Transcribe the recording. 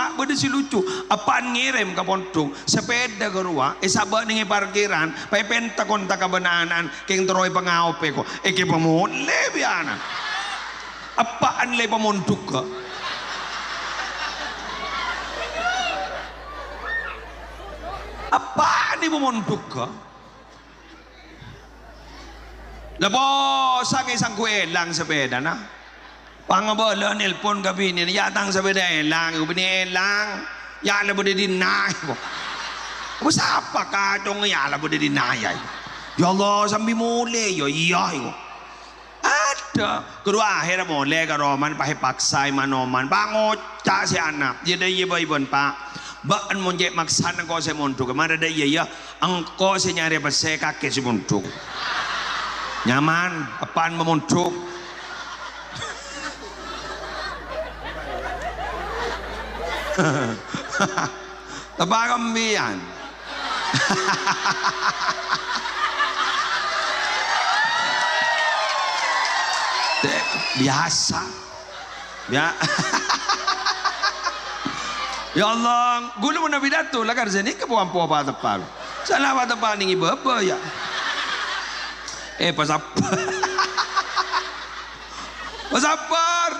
pak beda si lucu apaan ngirim ke pondok sepeda ke ruang sabar nih parkiran penta kontak kebenaran keng teroy pengaope ko ke pemule biana apaan le pemondok ke apaan nih pemondok ke labo sange sang kuelang sepeda na pangabala nelpon gabi ni yatang sepeda elang ubini elang ya labo de dinay ko apa ka dong ya labo de dinay ya Allah sambil mule yo iya ko ada kedua akhir mule ka roman pahe paksay manoman pangoca si anak jadi iba ibon pa baan mo je maksan ko se mondok mara de iya angko se nyari pase kake si mondok nyaman apaan memunduk tabagambian biasa ya ya Allah gulu mo na bidato lagar sini kepuan po apa tepal salah apa tepal ning iba ya pasapar